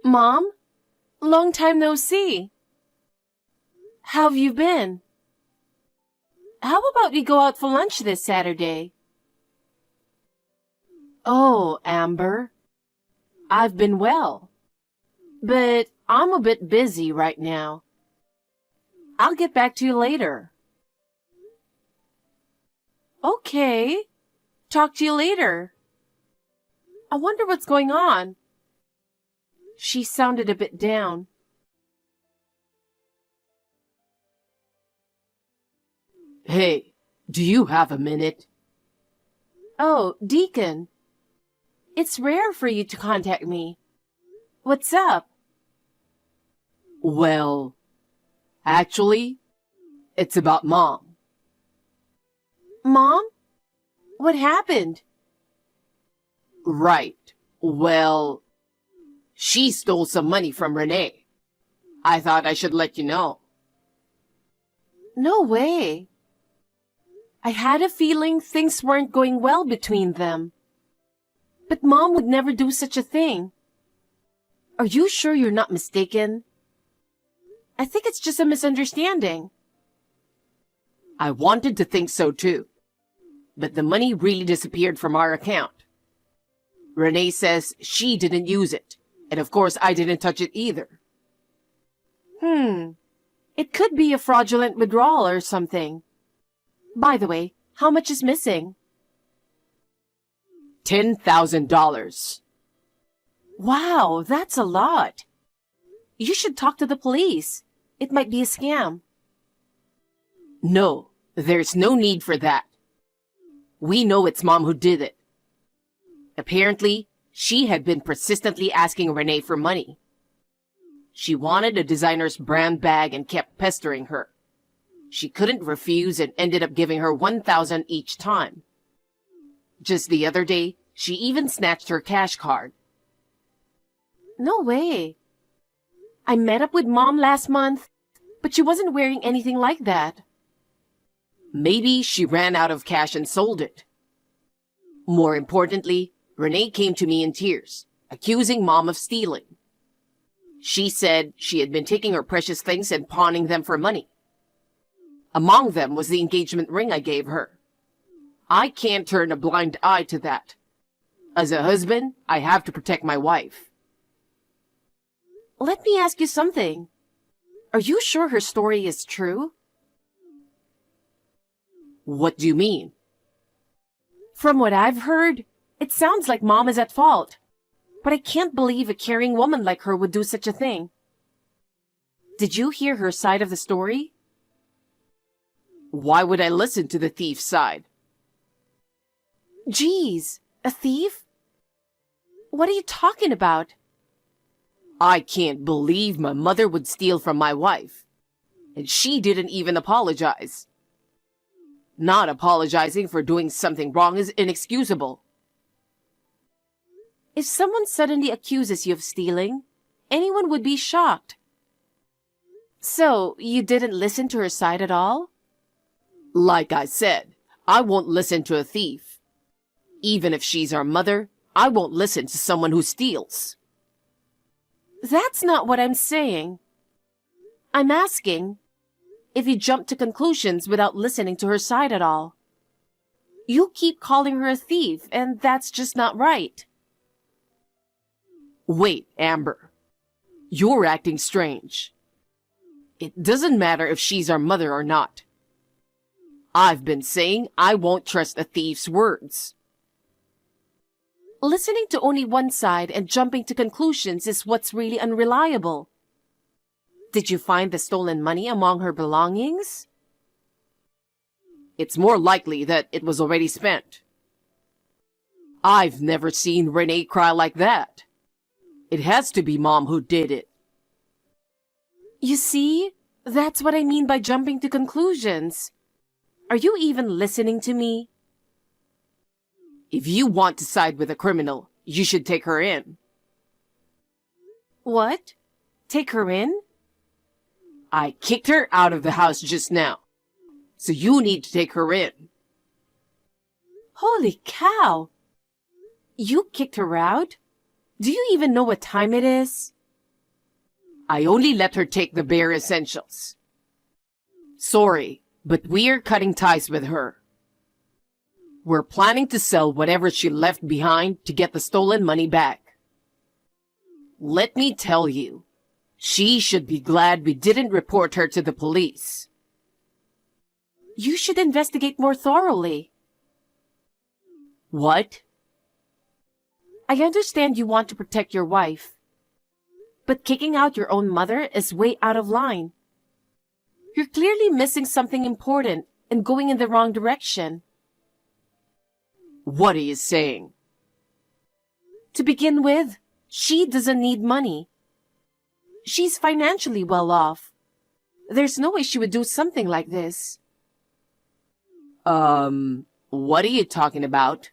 Mom, long time no see. How have you been? How about we go out for lunch this Saturday? Oh, Amber, I've been well, but I'm a bit busy right now. I'll get back to you later. Okay, talk to you later. I wonder what's going on. She sounded a bit down. Hey, do you have a minute? Oh, Deacon. It's rare for you to contact me. What's up? Well, actually, it's about Mom. Mom? What happened? Right. Well, she stole some money from Renee. I thought I should let you know. No way. I had a feeling things weren't going well between them. But Mom would never do such a thing. Are you sure you're not mistaken? I think it's just a misunderstanding. I wanted to think so too, but the money really disappeared from our account. Renee says she didn't use it, and of course I didn't touch it either. It could be a fraudulent withdrawal or something. By the way, how much is missing? $10,000. Wow, that's a lot. You should talk to the police. It might be a scam. No, there's no need for that. We know it's Mom who did it. Apparently, she had been persistently asking Renee for money. She wanted a designer's brand bag and kept pestering her. She couldn't refuse and ended up giving her $1,000 each time. Just the other day, she even snatched her cash card. No way. I met up with Mom last month, but she wasn't wearing anything like that. Maybe she ran out of cash and sold it. More importantly, Renee came to me in tears, accusing Mom of stealing. She said she had been taking her precious things and pawning them for money. Among them was the engagement ring I gave her. I can't turn a blind eye to that. As a husband, I have to protect my wife. Let me ask you something. Are you sure her story is true? What do you mean? From what I've heard, it sounds like Mom is at fault. But I can't believe a caring woman like her would do such a thing. Did you hear her side of the story? Why would I listen to the thief's side? Geez, a thief? What are you talking about? I can't believe my mother would steal from my wife. And she didn't even apologize. Not apologizing for doing something wrong is inexcusable. If someone suddenly accuses you of stealing, anyone would be shocked. So, you didn't listen to her side at all? Like I said, I won't listen to a thief. Even if she's our mother, I won't listen to someone who steals. That's not what I'm saying. I'm asking if you jump to conclusions without listening to her side at all. You keep calling her a thief, and that's just not right. Wait, Amber. You're acting strange. It doesn't matter if she's our mother or not. I've been saying I won't trust a thief's words. Listening to only one side and jumping to conclusions is what's really unreliable. Did you find the stolen money among her belongings? It's more likely that it was already spent. I've never seen Renee cry like that. It has to be Mom who did it. You see, that's what I mean by jumping to conclusions. Are you even listening to me? If you want to side with a criminal, you should take her in. What? Take her in? I kicked her out of the house just now, so you need to take her in. Holy cow! You kicked her out? Do you even know what time it is? I only let her take the bare essentials. Sorry, but we're cutting ties with her. We're planning to sell whatever she left behind to get the stolen money back. Let me tell you, she should be glad we didn't report her to the police. You should investigate more thoroughly. What? I understand you want to protect your wife, but kicking out your own mother is way out of line. You're clearly missing something important and going in the wrong direction. What are you saying? To begin with, she doesn't need money. She's financially well off. There's no way she would do something like this. What are you talking about?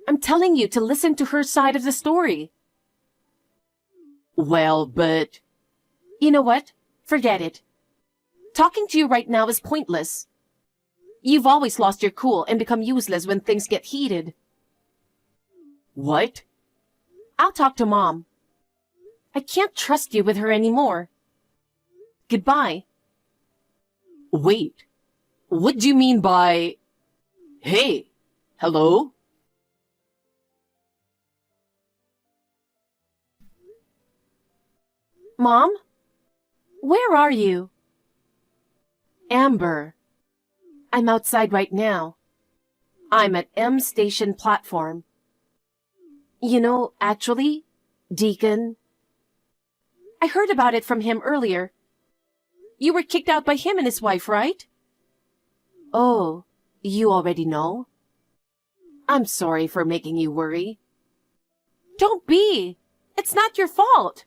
I'm telling you to listen to her side of the story. Well, but... You know what? Forget it. Talking to you right now is pointless. You've always lost your cool and become useless when things get heated. What? I'll talk to Mom. I can't trust you with her anymore. Goodbye. Wait. What do you mean by... Hey, hello? Mom? Where are you? Amber. I'm outside right now. I'm at M Station platform. You know, actually, Deacon, I heard about it from him earlier. You were kicked out by him and his wife, right? Oh, you already know? I'm sorry for making you worry. Don't be. It's not your fault.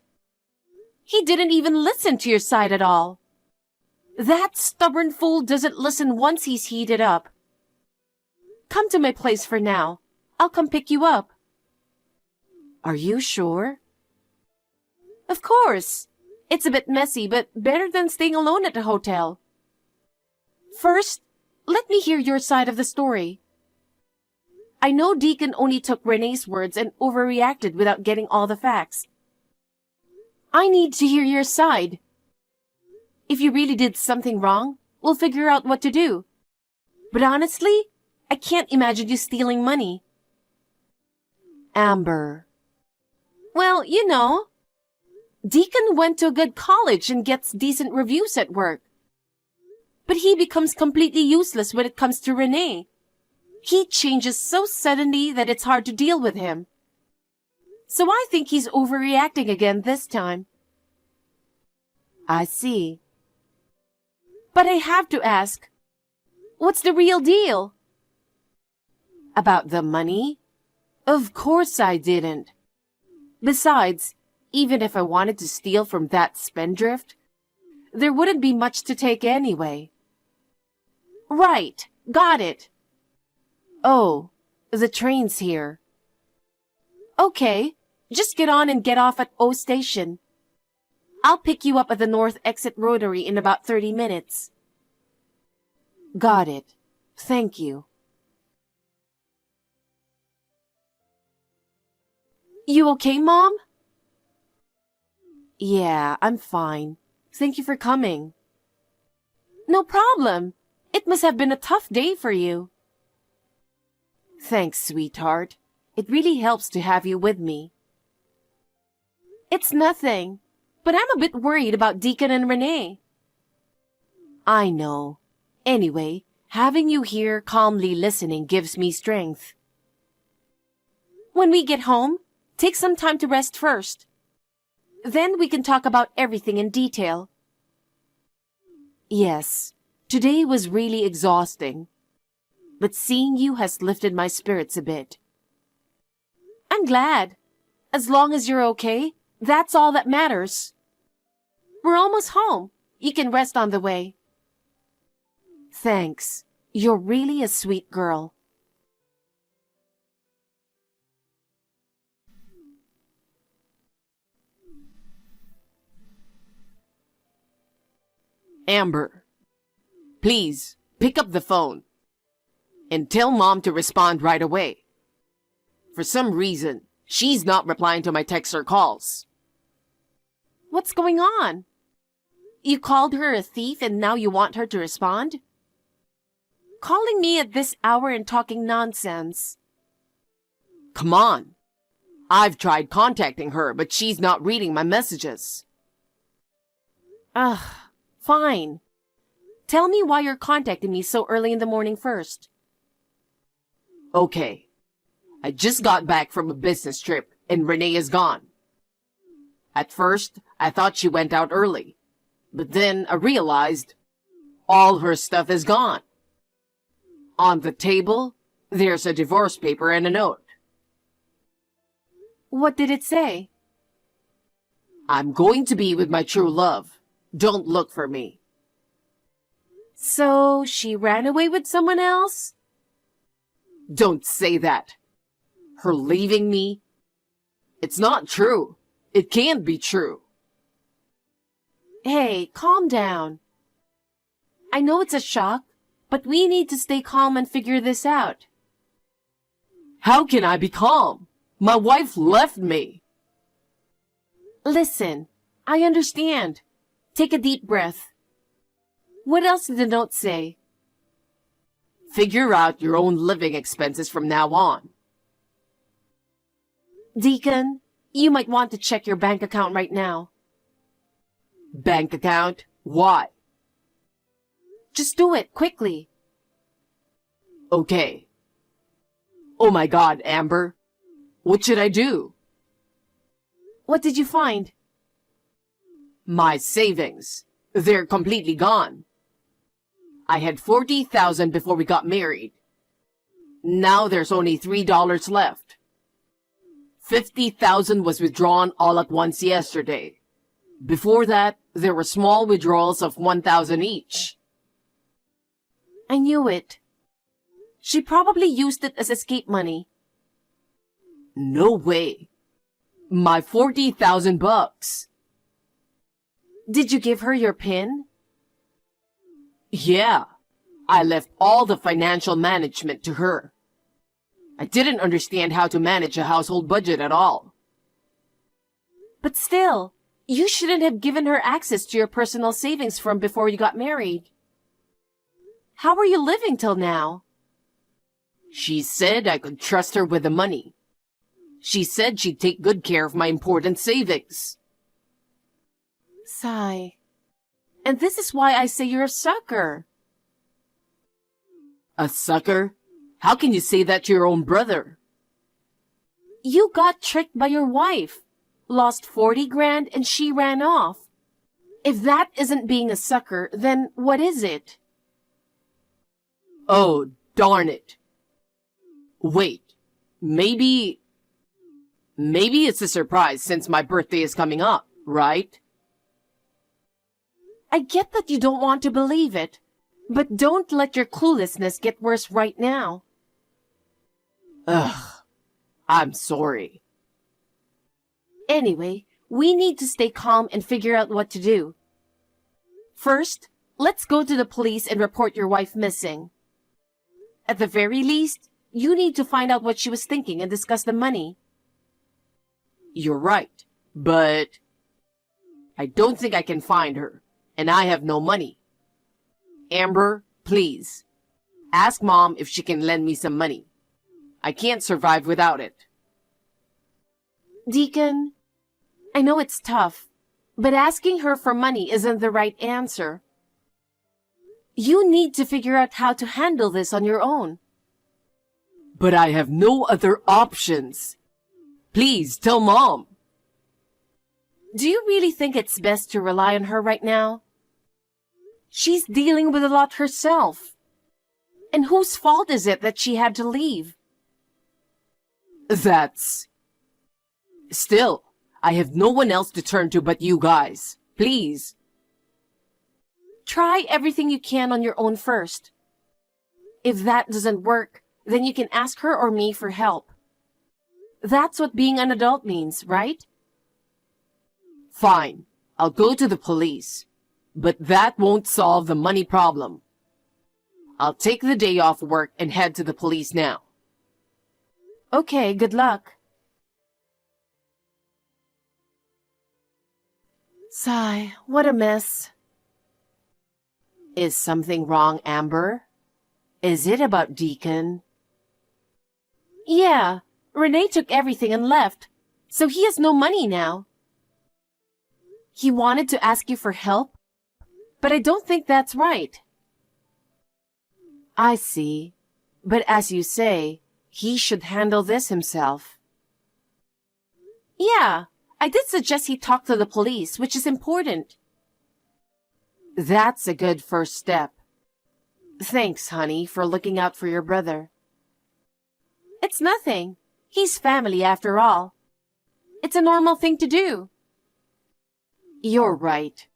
He didn't even listen to your side at all. That stubborn fool doesn't listen once he's heated up. Come to my place for now. I'll come pick you up. Are you sure? Of course. It's a bit messy, but better than staying alone at the hotel. First, let me hear your side of the story. I know Deacon only took Renee's words and overreacted without getting all the facts. I need to hear your side. If you really did something wrong, we'll figure out what to do. But honestly, I can't imagine you stealing money. Amber. Well, you know, Deacon went to a good college and gets decent reviews at work. But he becomes completely useless when it comes to Renee. He changes so suddenly that it's hard to deal with him. So I think he's overreacting again this time. I see. But I have to ask, what's the real deal? About the money? Of course I didn't. Besides, even if I wanted to steal from that spendthrift, there wouldn't be much to take anyway. Right, got it. Oh, the train's here. Okay, just get on and get off at O Station. I'll pick you up at the North Exit Rotary in about 30 minutes. Got it. Thank you. You okay, Mom? Yeah, I'm fine. Thank you for coming. No problem. It must have been a tough day for you. Thanks, sweetheart. It really helps to have you with me. It's nothing, but I'm a bit worried about Deacon and Renee. I know. Anyway, having you here calmly listening gives me strength. When we get home, take some time to rest first. Then we can talk about everything in detail. Yes, today was really exhausting. But seeing you has lifted my spirits a bit. I'm glad. As long as you're okay, that's all that matters. We're almost home. You can rest on the way. Thanks. You're really a sweet girl. Amber, please pick up the phone and tell Mom to respond right away. For some reason, she's not replying to my texts or calls. What's going on? You called her a thief and now you want her to respond? Calling me at this hour and talking nonsense. Come on. I've tried contacting her, but she's not reading my messages. Ugh, fine. Tell me why you're contacting me so early in the morning first. Okay. I just got back from a business trip and Renee is gone. At first, I thought she went out early, but then I realized all her stuff is gone. On the table, there's a divorce paper and a note. What did it say? I'm going to be with my true love. Don't look for me. So she ran away with someone else? Don't say that. Her leaving me? It's not true. It can't be true. Hey, calm down. I know it's a shock, but we need to stay calm and figure this out. How can I be calm? My wife left me. Listen, I understand. Take a deep breath. What else did the note say? Figure out your own living expenses from now on. Deacon, you might want to check your bank account right now. Bank account? Why? Just do it, quickly. Okay. Oh my God, Amber. What should I do? What did you find? My savings. They're completely gone. I had $40,000 before we got married. Now there's only $3 left. $50,000 was withdrawn all at once yesterday. Before that, there were small withdrawals of $1,000 each. I knew it. She probably used it as escape money. No way. My $40,000. Did you give her your PIN? Yeah. I left all the financial management to her. I didn't understand how to manage a household budget at all. But still, you shouldn't have given her access to your personal savings from before you got married. How are you living till now? She said I could trust her with the money. She said she'd take good care of my important savings. Sigh. And this is why I say you're a sucker. A sucker? How can you say that to your own brother? You got tricked by your wife, lost 40 grand, and she ran off. If that isn't being a sucker, then what is it? Oh, darn it. Wait, maybe it's a surprise since my birthday is coming up, right? I get that you don't want to believe it, but don't let your cluelessness get worse right now. Ugh, I'm sorry. Anyway, we need to stay calm and figure out what to do. First, let's go to the police and report your wife missing. At the very least, you need to find out what she was thinking and discuss the money. You're right, but I don't think I can find her, and I have no money. Amber, please, ask Mom if she can lend me some money. I can't survive without it. Deacon, I know it's tough, but asking her for money isn't the right answer. You need to figure out how to handle this on your own. But I have no other options. Please tell Mom. Do you really think it's best to rely on her right now? She's dealing with a lot herself. And whose fault is it that she had to leave? Still, I have no one else to turn to but you guys. Please. Try everything you can on your own first. If that doesn't work, then you can ask her or me for help. That's what being an adult means, right? Fine, I'll go to the police. But that won't solve the money problem. I'll take the day off work and head to the police now. Okay, good luck. Sigh, what a mess. Is something wrong, Amber? Is it about Deacon? Yeah, Renee took everything and left, so he has no money now. He wanted to ask you for help, but I don't think that's right. I see. But as you say, he should handle this himself. Yeah, I did suggest he talk to the police, which is important. That's a good first step. Thanks, honey, for looking out for your brother. It's nothing. He's family after all. It's a normal thing to do. You're right.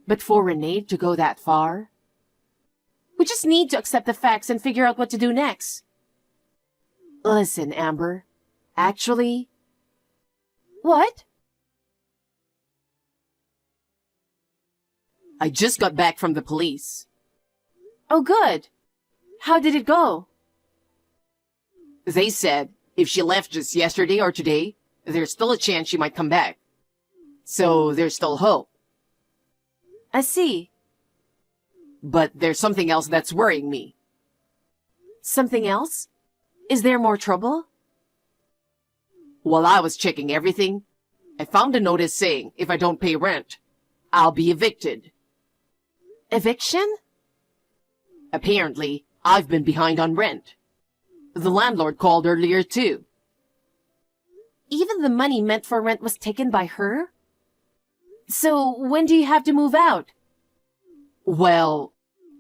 But for Renee to go that far? We just need to accept the facts and figure out what to do next. Listen, Amber. Actually... What? I just got back from the police. Oh, good. How did it go? They said if she left just yesterday or today, there's still a chance she might come back. So there's still hope. I see. But there's something else that's worrying me. Something else? Is there more trouble? While I was checking everything, I found a notice saying if I don't pay rent, I'll be evicted. Eviction? Apparently, I've been behind on rent. The landlord called earlier too. Even the money meant for rent was taken by her? So when do you have to move out? Well,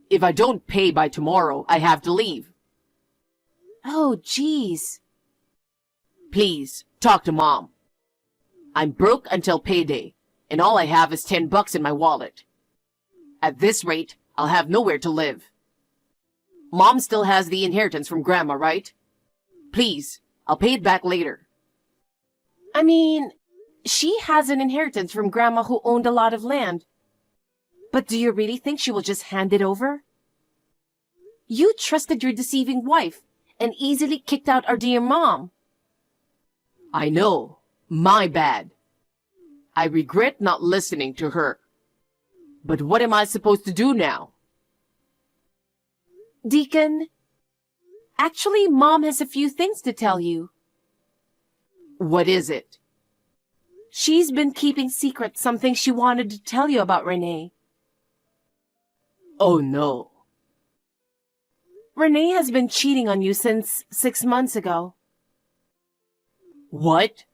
if I don't pay by tomorrow, I have to leave. Oh, jeez. Please, talk to Mom. I'm broke until payday, and all I have is $10 in my wallet. At this rate, I'll have nowhere to live. Mom still has the inheritance from Grandma, right? Please, I'll pay it back later. I mean, she has an inheritance from Grandma who owned a lot of land. But do you really think she will just hand it over? You trusted your deceiving wife and easily kicked out our dear mom. I know. My bad. I regret not listening to her. But what am I supposed to do now? Deacon, actually, Mom has a few things to tell you. What is it? She's been keeping secret something she wanted to tell you about Renee. Oh no. Renee has been cheating on you since 6 months ago. What?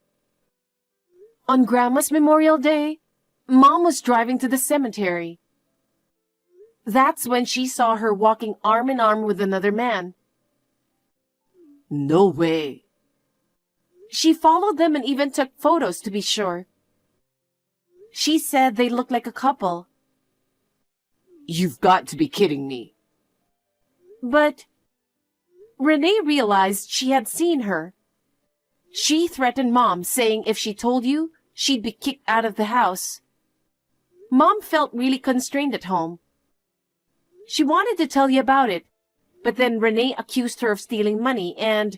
On Grandma's Memorial Day, Mom was driving to the cemetery. That's when she saw her walking arm in arm with another man. No way. She followed them and even took photos to be sure. She said they looked like a couple. You've got to be kidding me. But Renee realized she had seen her. She threatened Mom, saying if she told you, she'd be kicked out of the house. Mom felt really constrained at home. She wanted to tell you about it, but then Renee accused her of stealing money and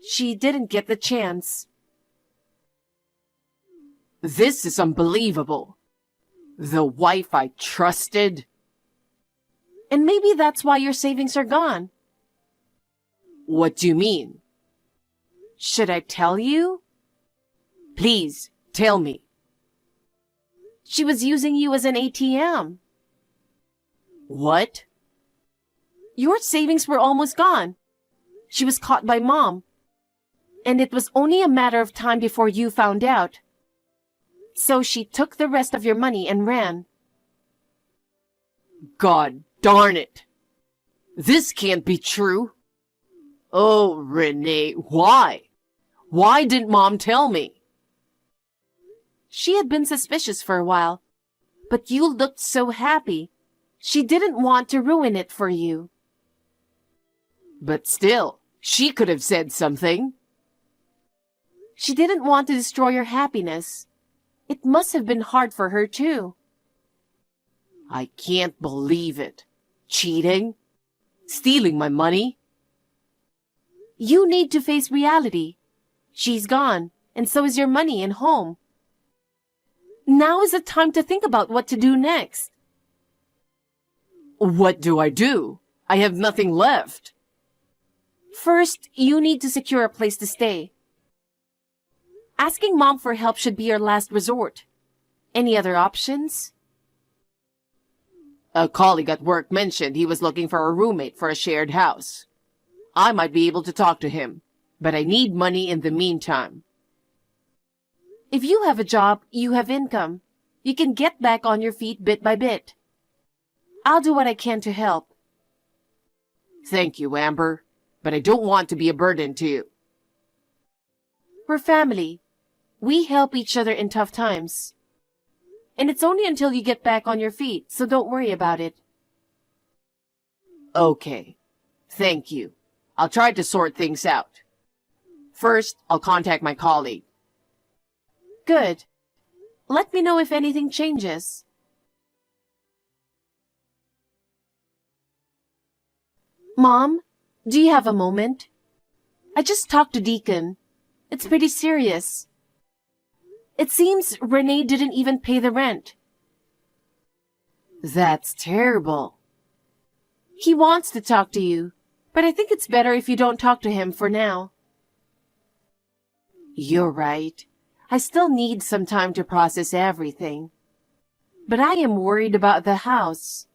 she didn't get the chance. This is unbelievable. The wife I trusted. And maybe that's why your savings are gone. What do you mean? Should I tell you? Please, tell me. She was using you as an ATM. What? Your savings were almost gone. She was caught by Mom. And it was only a matter of time before you found out. So she took the rest of your money and ran. God darn it. This can't be true. Oh, Renee, why? Why didn't Mom tell me? She had been suspicious for a while, but you looked so happy. She didn't want to ruin it for you. But still, she could have said something. She didn't want to destroy your happiness. It must have been hard for her, too. I can't believe it. Cheating? Stealing my money? You need to face reality. She's gone, and so is your money and home. Now is the time to think about what to do next. What do I do? I have nothing left. First, you need to secure a place to stay. Asking Mom for help should be your last resort. Any other options? A colleague at work mentioned he was looking for a roommate for a shared house. I might be able to talk to him, but I need money in the meantime. If you have a job, you have income. You can get back on your feet bit by bit. I'll do what I can to help. Thank you, Amber, but I don't want to be a burden to you. We're family. We help each other in tough times. And it's only until you get back on your feet, so don't worry about it. Okay. Thank you. I'll try to sort things out. First, I'll contact my colleague. Good. Let me know if anything changes. Mom, do you have a moment? I just talked to Deacon. It's pretty serious. It seems Renee didn't even pay the rent. That's terrible. He wants to talk to you, but I think it's better if you don't talk to him for now. You're right. I still need some time to process everything. But I am worried about the house.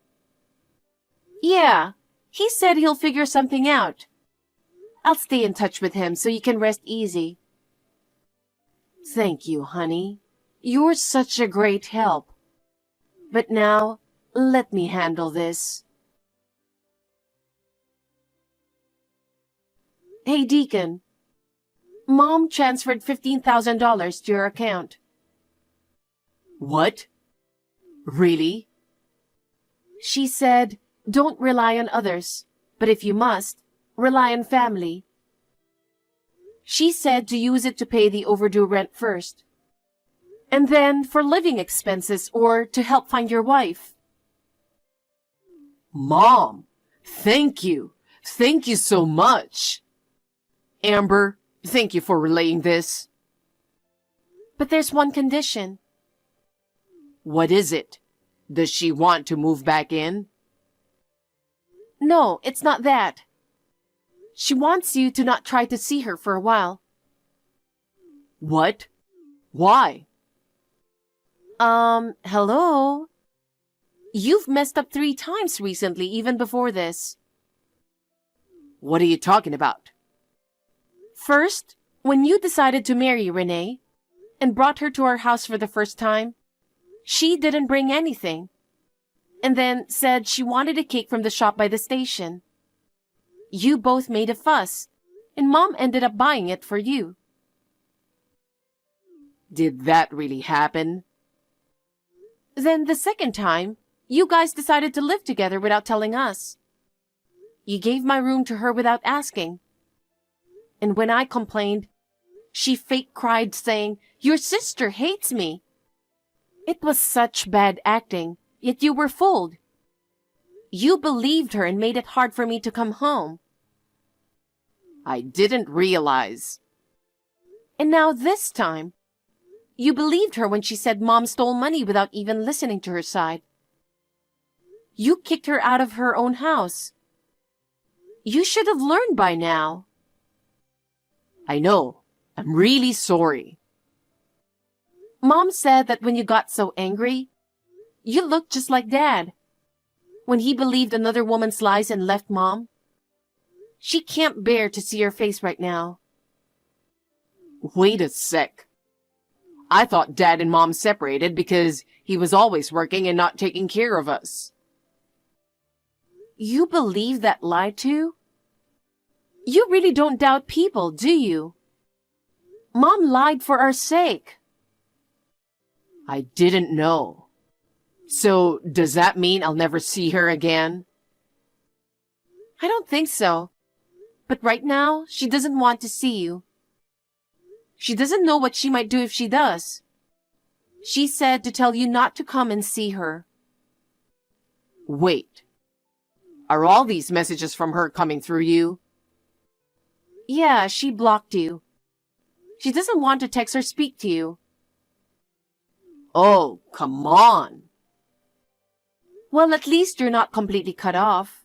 Yeah, he said he'll figure something out. I'll stay in touch with him so you can rest easy. Thank you, honey. You're such a great help. But now, let me handle this. Hey, Deacon. Mom transferred $15,000 to your account. What? Really? She said, don't rely on others, but if you must, rely on family. She said to use it to pay the overdue rent first. And then for living expenses or to help find your wife. Mom, thank you. Thank you so much. Amber, thank you for relaying this. But there's one condition. What is it? Does she want to move back in? No, it's not that. She wants you to not try to see her for a while. What? Why? Hello? You've messed up 3 times recently, even before this. What are you talking about? First, when you decided to marry Renee and brought her to our house for the first time, she didn't bring anything. And then said she wanted a cake from the shop by the station. You both made a fuss, and Mom ended up buying it for you. Did that really happen? Then the second time, you guys decided to live together without telling us. You gave my room to her without asking. And when I complained, she fake cried saying, "Your sister hates me." It was such bad acting, yet you were fooled. You believed her and made it hard for me to come home. I didn't realize. And now this time, you believed her when she said Mom stole money without even listening to her side. You kicked her out of her own house. You should have learned by now. I know. I'm really sorry. Mom said that when you got so angry, you looked just like Dad. When he believed another woman's lies and left Mom. She can't bear to see your face right now. Wait a sec. I thought Dad and Mom separated because he was always working and not taking care of us. You believe that lie too? You really don't doubt people, do you? Mom lied for our sake. I didn't know. So, does that mean I'll never see her again? I don't think so. But right now, she doesn't want to see you. She doesn't know what she might do if she does. She said to tell you not to come and see her. Wait. Are all these messages from her coming through you? Yeah, she blocked you. She doesn't want to text or speak to you. Oh, come on. Well, at least you're not completely cut off.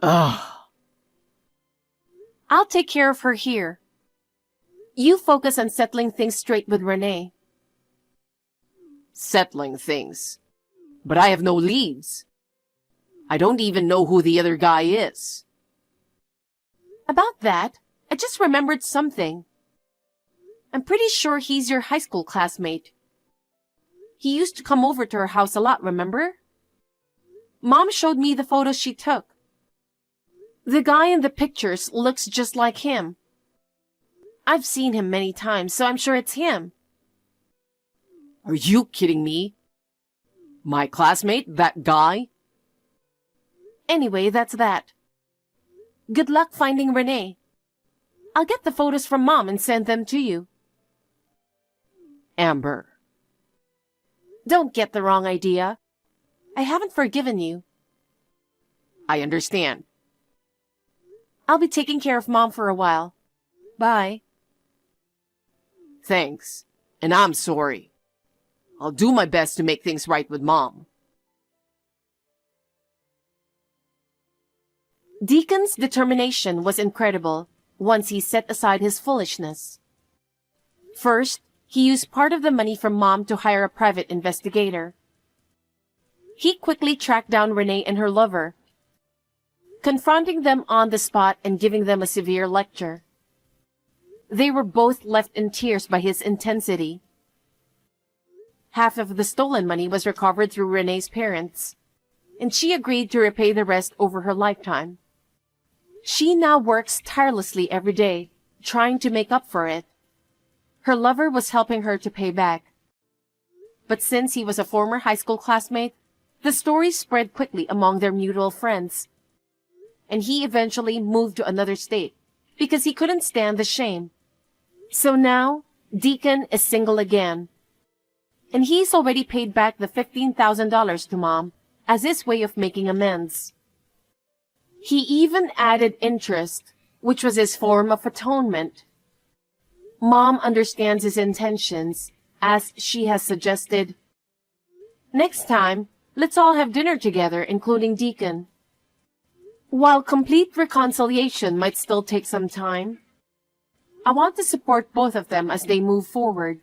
Ugh. I'll take care of her here. You focus on settling things straight with Renee. Settling things. But I have no leads. I don't even know who the other guy is. About that, I just remembered something. I'm pretty sure he's your high school classmate. He used to come over to her house a lot, remember? Mom showed me the photos she took. The guy in the pictures looks just like him. I've seen him many times, so I'm sure it's him. Are you kidding me? My classmate, that guy? Anyway, that's that. Good luck finding Renee. I'll get the photos from Mom and send them to you. Amber. Don't get the wrong idea. I haven't forgiven you. I understand. I'll be taking care of Mom for a while. Bye. Thanks. And I'm sorry. I'll do my best to make things right with Mom. Deacon's determination was incredible once he set aside his foolishness. First, he used part of the money from Mom to hire a private investigator. He quickly tracked down Renee and her lover, confronting them on the spot and giving them a severe lecture. They were both left in tears by his intensity. Half of the stolen money was recovered through Renee's parents, and she agreed to repay the rest over her lifetime. She now works tirelessly every day, trying to make up for it. Her lover was helping her to pay back. But since he was a former high school classmate, the story spread quickly among their mutual friends, and he eventually moved to another state because he couldn't stand the shame. So now, Deacon is single again, and he's already paid back the $15,000 to Mom as his way of making amends. He even added interest, which was his form of atonement. Mom understands his intentions, as she has suggested, "Next time, let's all have dinner together, including Deacon." While complete reconciliation might still take some time, I want to support both of them as they move forward.